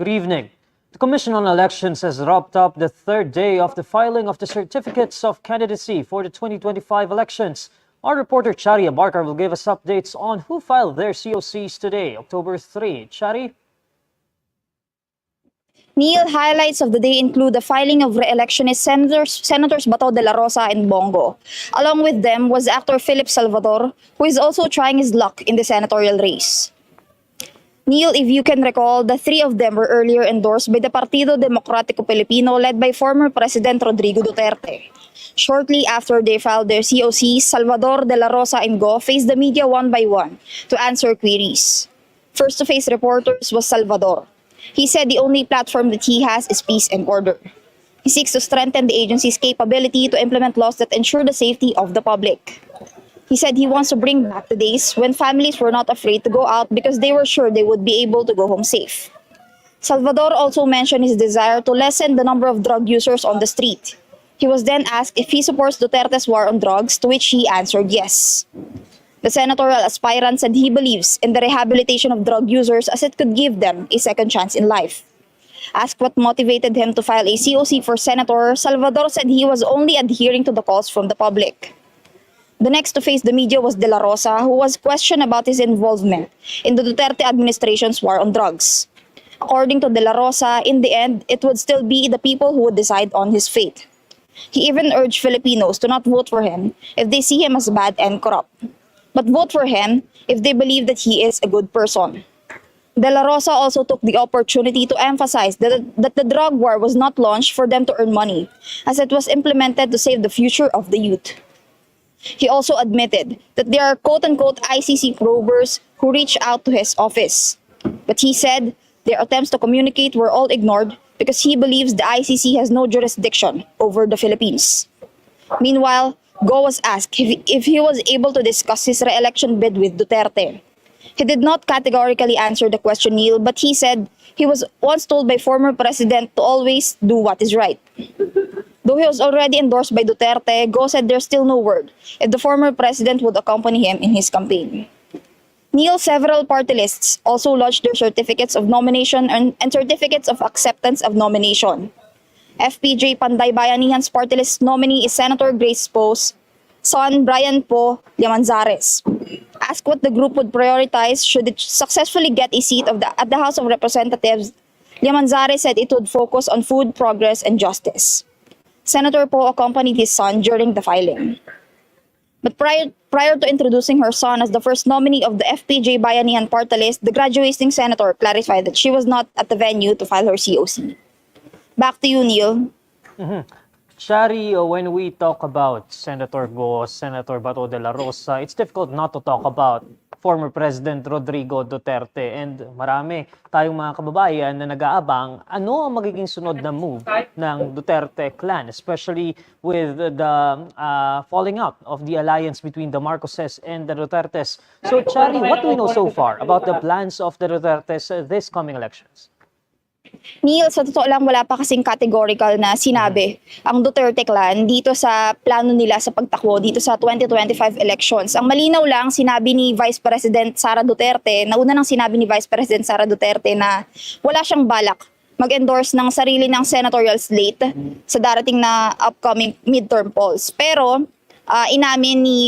Good evening. The Commission on Elections has wrapped up the third day of the filing of the certificates of candidacy for the 2025 elections. Our reporter Chari Abarkar will give us updates on who filed their COCs today, October 3. Chari? Neil, highlights of the day include the filing of re-electionist Senators Bato Dela Rosa and Bong Go. Along with them was actor Phillip Salvador, who is also trying his luck in the senatorial race. Neil, if you can recall, the three of them were earlier endorsed by the Partido Democrático Pilipino led by former President Rodrigo Duterte. Shortly after they filed their COCs, Salvador, Dela Rosa, and Go faced the media one by one to answer queries. First to face reporters was Salvador. He said the only platform that he has is peace and order. He seeks to strengthen the agency's capability to implement laws that ensure the safety of the public. He said he wants to bring back the days when families were not afraid to go out because they were sure they would be able to go home safe. Salvador also mentioned his desire to lessen the number of drug users on the street. He was then asked if he supports Duterte's war on drugs, to which he answered yes. The senatorial aspirant said he believes in the rehabilitation of drug users as it could give them a second chance in life. Asked what motivated him to file a COC for senator, Salvador said he was only adhering to the calls from the public. The next to face the media was Dela Rosa, who was questioned about his involvement in the Duterte administration's war on drugs. According to Dela Rosa, in the end, it would still be the people who would decide on his fate. He even urged Filipinos to not vote for him if they see him as bad and corrupt, but vote for him if they believe that he is a good person. Dela Rosa also took the opportunity to emphasize that the drug war was not launched for them to earn money, as it was implemented to save the future of the youth. He also admitted that there are quote-unquote ICC probers who reached out to his office. But he said their attempts to communicate were all ignored because he believes the ICC has no jurisdiction over the Philippines. Meanwhile, Go was asked if he was able to discuss his re-election bid with Duterte. He did not categorically answer the question, Neil, but he said he was once told by former president to always do what is right. Though he was already endorsed by Duterte, Go said there's still no word if the former president would accompany him in his campaign. Neil, several party lists also lodged their certificates of nomination and certificates of acceptance of nomination. FPJ Panday Bayanihan's party list nominee is Senator Grace Poe's son, Brian Po Llamanzares. Asked what the group would prioritize should it successfully get a seat at the House of Representatives, Llamanzares said it would focus on food, progress, and justice. Senator Po accompanied his son during the filing. But prior to introducing her son as the first nominee of the FPJ Bayanihan party list, the graduating senator clarified that she was not at the venue to file her COC. Back to you, Neil. Chari, when we talk about Senator Go, Senator Bato Dela Rosa, it's difficult not to talk about former President Rodrigo Duterte, and marami tayong mga kababayan na nag-aabang ano ang magiging sunod na move ng Duterte clan, especially with the falling out of the alliance between the Marcoses and the Dutertes. So Chari, what do we know so far about the plans of the Dutertes this coming elections? Neil, sa totoo lang wala pa kasing categorical na sinabi ang Duterte clan dito sa plano nila sa pagtakbo dito sa 2025 elections. Ang malinaw lang, sinabi ni Vice President Sara Duterte, nauna nang sinabi ni Vice President Sara Duterte na wala siyang balak mag-endorse ng sarili ng senatorial slate sa darating na upcoming midterm polls. Pero inamin ni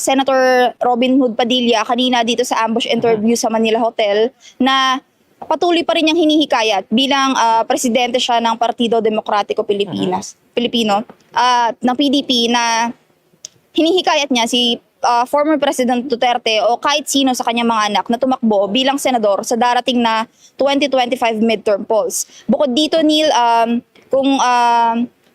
Senator Robin Hood Padilla kanina dito sa ambush interview sa Manila Hotel na patuloy pa rin niyang hinihikayat bilang presidente siya ng Partido Demokratiko Pilipino ng PDP na hinihikayat niya si former President Duterte o kahit sino sa kanyang mga anak na tumakbo bilang senador sa darating na 2025 midterm polls. Bukod dito, Neil, kung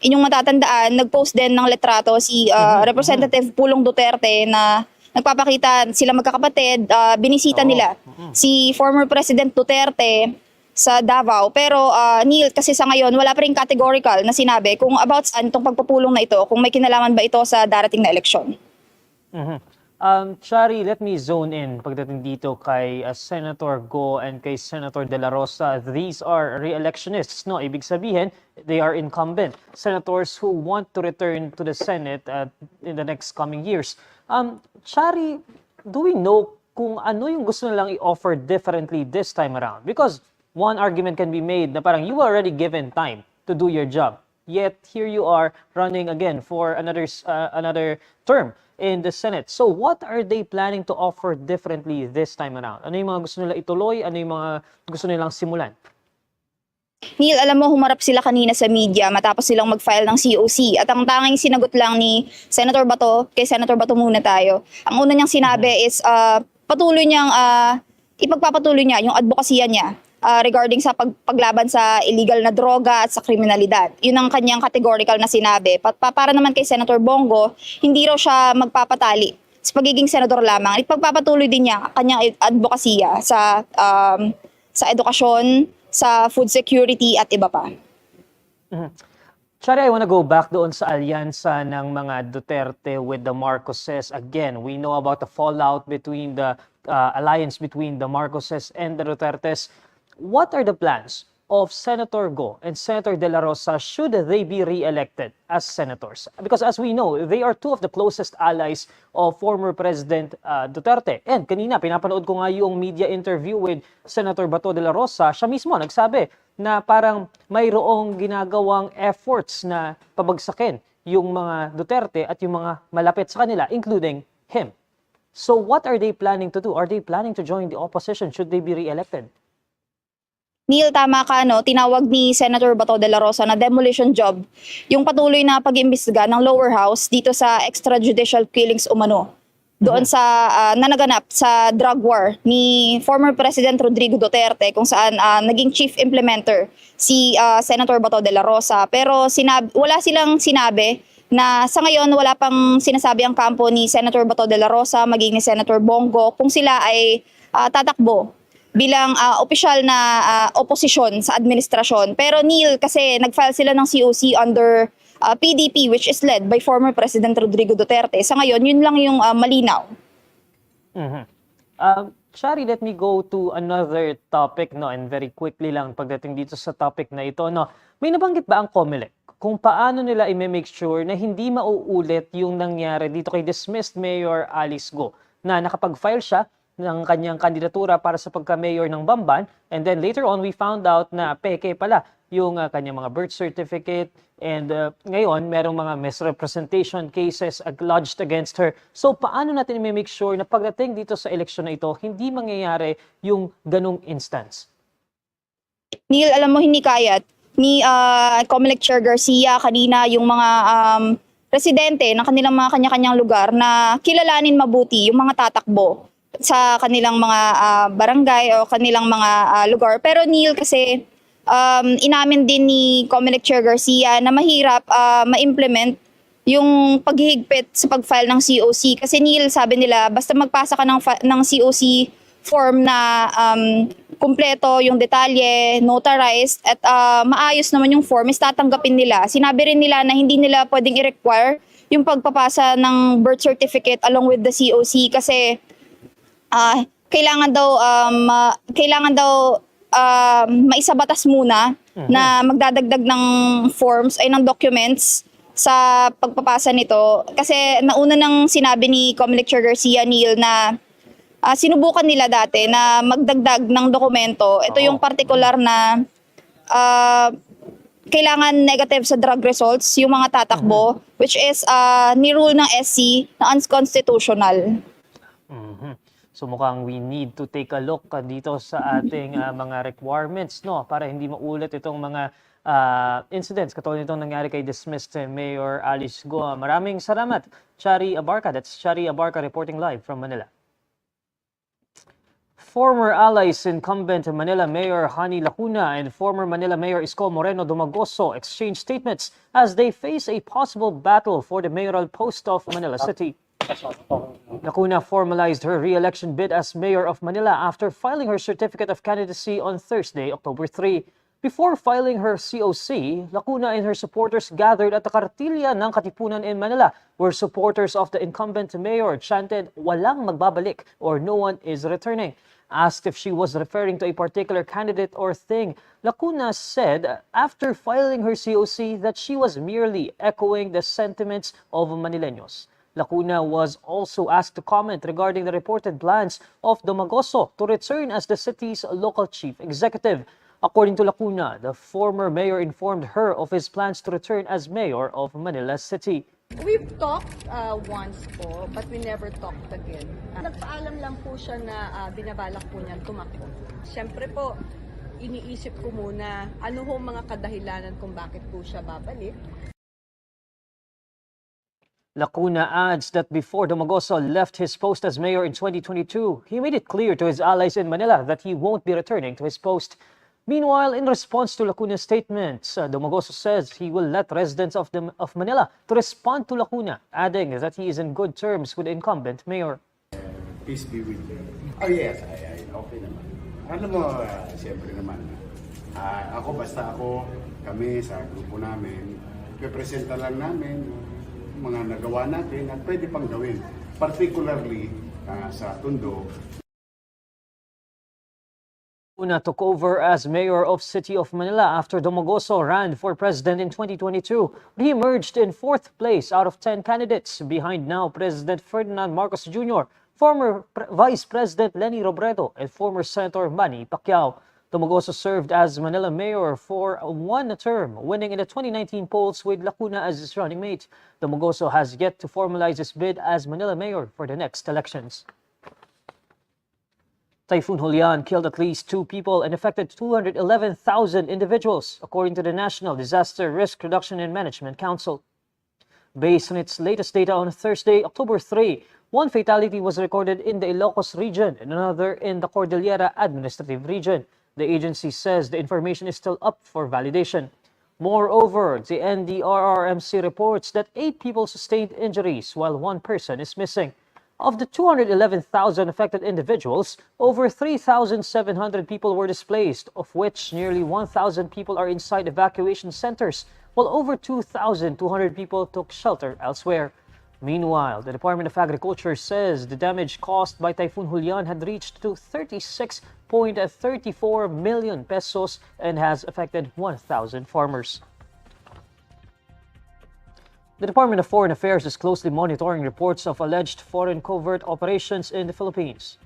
inyong matatandaan, nag-post din ng letrato si Representative Pulong Duterte na nagpapakita sila magkakapatid, binisita nila si former President Duterte sa Davao. Pero Neil, kasi sa ngayon, wala pa rin categorical na sinabi kung about saan itong pagpupulong na ito, kung may kinalaman ba ito sa darating na eleksyon. Chari, let me zone in pagdating dito kay Senator Go and kay Senator Dela Rosa. These are re-electionists, no? Ibig sabihin, they are incumbent senators who want to return to the Senate in the next coming years. Chari, do we know kung ano yung gusto nilang i-offer differently this time around? Because one argument can be made na parang you were already given time to do your job. Yet here you are running again for another term in the Senate. So what are they planning to offer differently this time around? Ano yung mga gusto nila ituloy? Ano yung mga gusto nilang simulan? Neil, alam mo, humarap sila kanina sa media matapos silang mag-file ng COC. At ang tanging sinagot lang ni Senator Bato, kay Senator Bato muna tayo. Ang una niyang sinabi is patuloy niyang ipagpapatuloy niya yung advokasya niya regarding sa paglaban sa illegal na droga at sa kriminalidad. Yun ang kanyang categorical na sinabi. Para naman kay Senator Bong Go, hindi raw siya magpapatali sa pagiging senador lamang. Ipagpapatuloy din niya kanyang advokasya sa edukasyon, sa food security at iba pa. Shari, I want to go back doon sa alyansa ng mga Duterte with the Marcoses. Again, we know about the fallout between the alliance between the Marcoses and the Dutertes. What are the plans of Senator Go and Senator Dela Rosa should they be re-elected as senators? Because as we know, they are two of the closest allies of former President Duterte. And kanina, pinapanood ko nga yung media interview with Senator Bato Dela Rosa. Siya mismo nagsabi na parang mayroong ginagawang efforts na pabagsakin yung mga Duterte at yung mga malapit sa kanila, including him. So what are they planning to do? Are they planning to join the opposition should they be re-elected? Neil, tama ka, no? Tinawag ni Senator Bato Dela Rosa na demolition job yung patuloy na pag-imbestiga ng lower house dito sa extrajudicial killings umano. Doon sa nanaganap sa drug war ni former President Rodrigo Duterte kung saan naging chief implementer si Senator Bato Dela Rosa. Pero wala silang sinabi na sa ngayon wala pang sinasabi ang kampo ni Senator Bato Dela Rosa maging ni Senator Bong Go kung sila ay tatakbo bilang opisyal na oposisyon sa administrasyon. Pero Neil, kasi nag-file sila ng COC under PDP which is led by former President Rodrigo Duterte. Sa ngayon, yun lang yung malinaw. Shari, let me go to another topic, no, and very quickly lang pagdating dito sa topic na ito, no. May nabanggit ba ang COMELEC kung paano nila i-make sure na hindi mauulit yung nangyari dito kay dismissed Mayor Isko na nakapag-file siya ng kanyang kandidatura para sa pagka-mayor ng Bamban, and then later on we found out na peke pala yung kanyang mga birth certificate, and ngayon merong mga misrepresentation cases lodged against her. So paano natin i-make sure na pagdating dito sa eleksyon na ito, hindi mangyayari yung ganung instance? Neil, alam mo, hindi kayat ni COMELEC Chair Garcia kanina yung mga residente ng kanilang mga kanya-kanyang lugar na kilalanin mabuti yung mga tatakbo sa kanilang mga barangay o kanilang mga lugar. Pero Neil, kasi inamin din ni COMELEC Chair Garcia na mahirap ma-implement yung paghihigpit sa pag-file ng COC. Kasi Neil, sabi nila, basta magpasa ka ng COC form na kumpleto yung detalye, notarized, at maayos naman yung form, is tatanggapin nila. Sinabi rin nila na hindi nila pwedeng i-require yung pagpapasa ng birth certificate along with the COC kasi kailangan daw maisabatas muna na magdadagdag ng forms ay ng documents sa pagpapasa nito. Kasi nauna nang sinabi ni COMELEC Chair Garcia, Neil, na sinubukan nila dati na magdagdag ng dokumento. Ito yung particular na kailangan negative sa drug results yung mga tatakbo, which is ni-rule ng SC na unconstitutional. So mukhang we need to take a look dito sa ating mga requirements, no, para hindi maulit itong mga incidents katulad nitong nangyari kay dismissed Mayor Isko. Maraming salamat, Shari Abarca. That's Shari Abarca reporting live from Manila. Former allies incumbent Manila Mayor Hani Lacuna and former Manila Mayor Isko Moreno exchanged statements as they face a possible battle for the mayoral post of Manila City. Lacuna formalized her re-election bid as mayor of Manila after filing her certificate of candidacy on Thursday, October 3. Before filing her COC, Lacuna and her supporters gathered at the Kartilya ng Katipunan in Manila, where supporters of the incumbent mayor chanted, "Walang magbabalik" or "No one is returning." Asked if she was referring to a particular candidate or thing, Lacuna said after filing her COC that she was merely echoing the sentiments of Manileños. Lacuna was also asked to comment regarding the reported plans of Domagoso to return as the city's local chief executive. According to Lacuna, the former mayor informed her of his plans to return as mayor of Manila City. We've talked once po, but we never talked again. Nagpaalam lang po siya na binabalak po niyan tumakbo. Siyempre po, iniisip ko muna ano ho mga kadahilanan kung bakit po siya babalik. Lacuna adds that before Dumagoso left his post as mayor in 2022, he made it clear to his allies in Manila that he won't be returning to his post. Meanwhile, in response to Lacuna's statements, Dumagoso says he will let residents of Manila to respond to Lacuna, adding that he is in good terms with the incumbent mayor. Peace be with you. Oh yes, okay naman. Alam mo, siyempre naman, kami sa grupo namin, representa lang namin mga nagawa natin at pwede pang gawin. Particularly sa Tondo. Lacuna took over as mayor of City of Manila after Dumagoso ran for president in 2022. He emerged in 4th place out of 10 candidates, behind now President Ferdinand Marcos Jr., former Vice President Leni Robredo, and former Senator Manny Pacquiao. Dumagoso served as Manila mayor for one term, winning in the 2019 polls with Lacuna as his running mate. Dumagoso has yet to formalize his bid as Manila mayor for the next elections. Typhoon Julian killed at least 2 people and affected 211,000 individuals, according to the National Disaster Risk Reduction and Management Council. Based on its latest data on Thursday, October 3, 1 fatality was recorded in the Ilocos region and another in the Cordillera Administrative Region. The agency says the information is still up for validation. Moreover, the NDRRMC reports that 8 people sustained injuries while 1 person is missing. Of the 211,000 affected individuals, over 3,700 people were displaced, of which nearly 1,000 people are inside evacuation centers, while over 2,200 people took shelter elsewhere. Meanwhile, the Department of Agriculture says the damage caused by Typhoon Julian had reached to 36.34 million pesos and has affected 1,000 farmers. The Department of Foreign Affairs is closely monitoring reports of alleged foreign covert operations in the Philippines.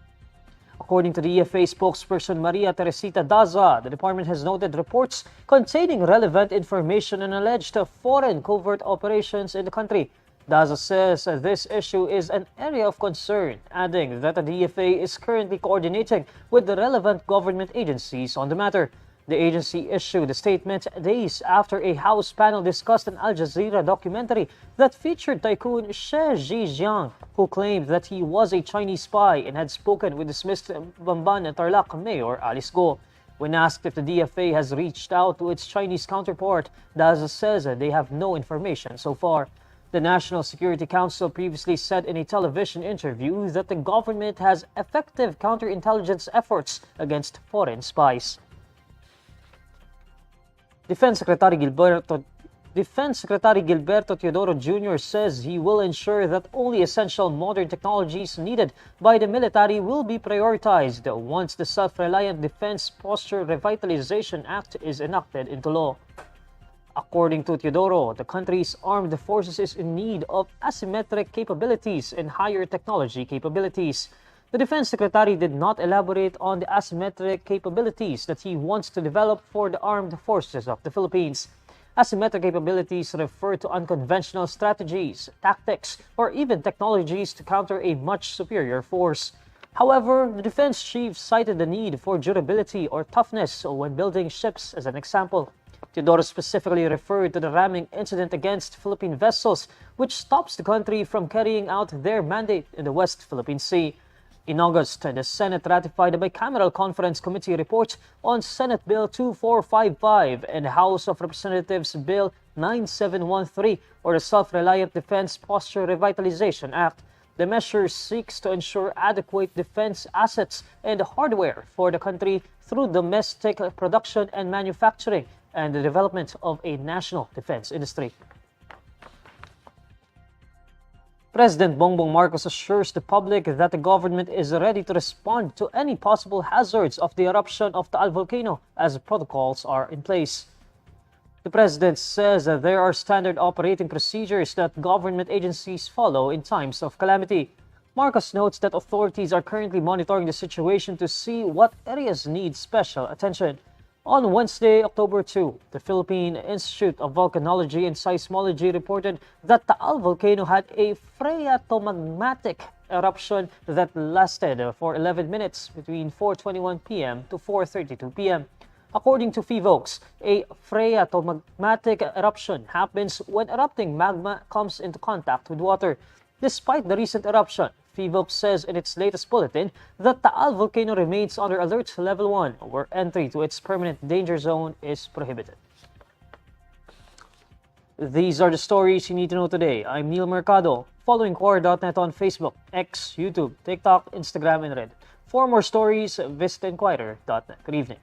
According to the EFA spokesperson Maria Teresita Daza, the department has noted reports containing relevant information on alleged foreign covert operations in the country. Daza says this issue is an area of concern, adding that the DFA is currently coordinating with the relevant government agencies on the matter. The agency issued a statement days after a House panel discussed an Al Jazeera documentary that featured tycoon She Zhejiang, who claimed that he was a Chinese spy and had spoken with dismissed Bamban and Tarlac Mayor Isko. When asked if the DFA has reached out to its Chinese counterpart, Daza says they have no information so far. The National Security Council previously said in a television interview that the government has effective counterintelligence efforts against foreign spies. Defense Secretary Gilberto Teodoro Jr. says he will ensure that only essential modern technologies needed by the military will be prioritized once the Self-Reliant Defense Posture Revitalization Act is enacted into law. According to Teodoro, the country's armed forces is in need of asymmetric capabilities and higher technology capabilities. The Defense Secretary did not elaborate on the asymmetric capabilities that he wants to develop for the armed forces of the Philippines. Asymmetric capabilities refer to unconventional strategies, tactics, or even technologies to counter a much superior force. However, the defense chief cited the need for durability or toughness when building ships as an example. Teodoro specifically referred to the ramming incident against Philippine vessels, which stops the country from carrying out their mandate in the West Philippine Sea. In August, the Senate ratified a bicameral conference committee report on Senate Bill 2455 and House of Representatives Bill 9713, or the Self-Reliant Defense Posture Revitalization Act. The measure seeks to ensure adequate defense assets and hardware for the country through domestic production and manufacturing and the development of a national defense industry. President Bongbong Marcos assures the public that the government is ready to respond to any possible hazards of the eruption of the Taal volcano as protocols are in place. The president says that there are standard operating procedures that government agencies follow in times of calamity. Marcos notes that authorities are currently monitoring the situation to see what areas need special attention. On Wednesday, October 2, the Philippine Institute of Volcanology and Seismology reported that Taal volcano had a phreatomagmatic eruption that lasted for 11 minutes between 4:21 p.m. to 4:32 p.m. According to PHIVOLCS, a phreatomagmatic eruption happens when erupting magma comes into contact with water. Despite the recent eruption, PHIVOLCS says in its latest bulletin that Taal volcano remains under alert level 1, where entry to its permanent danger zone is prohibited. These are the stories you need to know today. I'm Neil Mercado. Follow INQUIRER.net on Facebook, X, YouTube, TikTok, Instagram, and Reddit. For more stories, visit INQUIRER.net. Good evening.